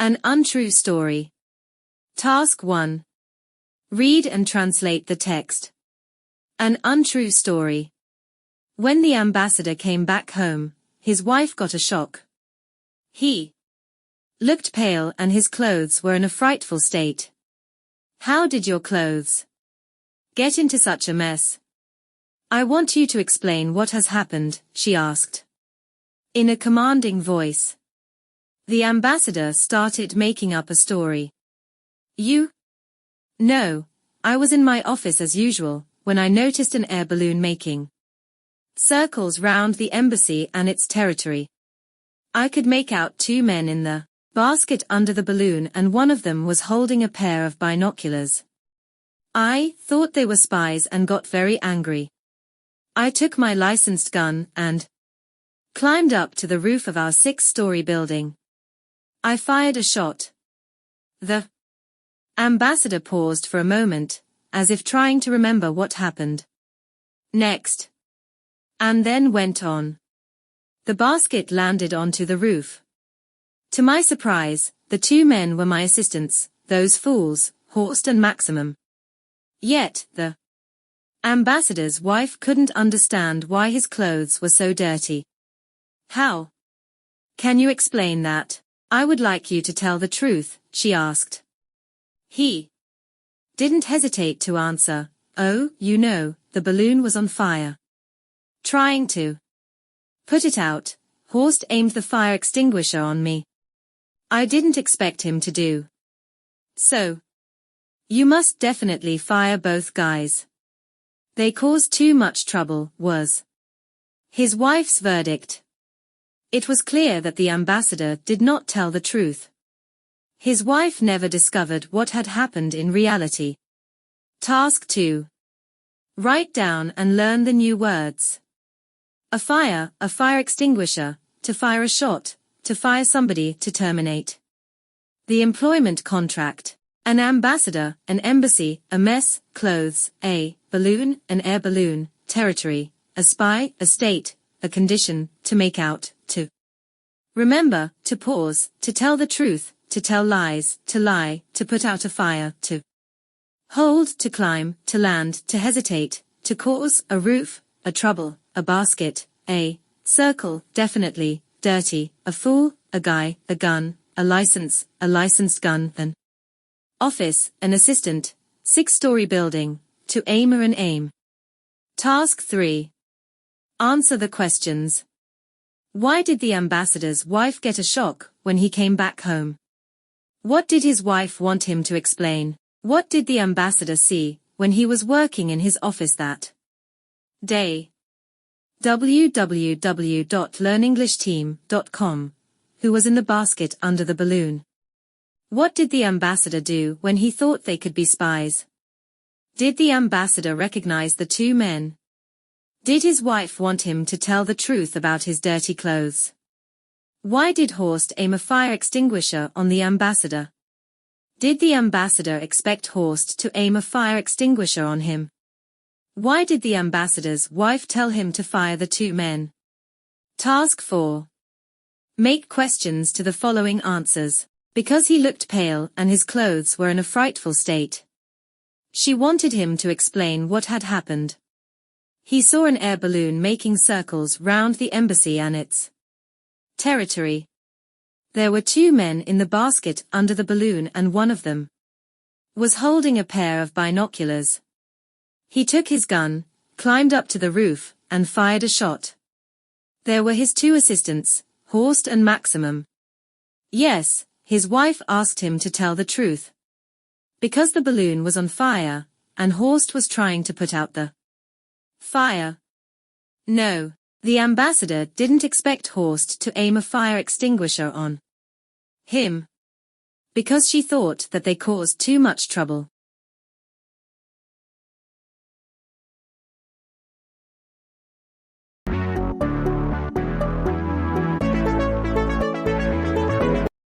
An untrue story. Task 1. Read and translate the text. An untrue story. When the ambassador came back home, his wife got a shock. He looked pale and his clothes were in a frightful state. How did your clothes get into such a mess? I want you to explain what has happened, she asked. In a commanding voice. The ambassador started making up a story. You? No, I was in my office as usual, when I noticed an air balloon making circles round the embassy and its territory. I could make out two men in the basket under the balloon and one of them was holding a pair of binoculars. I thought they were spies and got very angry. I took my licensed gun and climbed up to the roof of our 6-story building. I fired a shot. The ambassador paused for a moment, as if trying to remember what happened next, and then went on. The basket landed onto the roof. To my surprise, the two men were my assistants, those fools, Horst and Maximum. Yet, the ambassador's wife couldn't understand why his clothes were so dirty. How can you explain that? I would like you to tell the truth, she asked. He didn't hesitate to answer. Oh, you know, the balloon was on fire. Trying to put it out, Horst aimed the fire extinguisher on me. I didn't expect him to do so. You must definitely fire both guys. They caused too much trouble, was his wife's verdict. It was clear that the ambassador did not tell the truth. His wife never discovered what had happened in reality. Task 2. Write down and learn the new words. A fire extinguisher, to fire a shot, to fire somebody, to terminate. The employment contract. An ambassador, an embassy, a mess, clothes, a balloon, an air balloon, territory, a spy, a state, a condition, to make out, to remember, to pause, to tell the truth, to tell lies, to lie, to put out a fire, to hold, to climb, to land, to hesitate, to cause, a roof, a trouble, a basket, a circle, definitely, dirty, a fool, a guy, a gun, a licensed gun, an office, an assistant, 6-story building, to aim or an aim. Task 3. Answer the questions. Why did the ambassador's wife get a shock when he came back home? What did his wife want him to explain? What did the ambassador see when he was working in his office that day? www.learnenglishteam.com. Who was in the basket under the balloon? What did the ambassador do when he thought they could be spies? Did the ambassador recognize the two men? Did his wife want him to tell the truth about his dirty clothes? Why did Horst aim a fire extinguisher on the ambassador? Did the ambassador expect Horst to aim a fire extinguisher on him? Why did the ambassador's wife tell him to fire the two men? Task 4. Make questions to the following answers. Because he looked pale and his clothes were in a frightful state. She wanted him to explain what had happened. He saw an air balloon making circles round the embassy and its territory. There were two men in the basket under the balloon and one of them was holding a pair of binoculars. He took his gun, climbed up to the roof, and fired a shot. There were his two assistants, Horst and Maximum. Yes, his wife asked him to tell the truth. Because the balloon was on fire, and Horst was trying to put out the fire. No, the ambassador didn't expect Horst to aim a fire extinguisher on him. Because she thought that they caused too much trouble.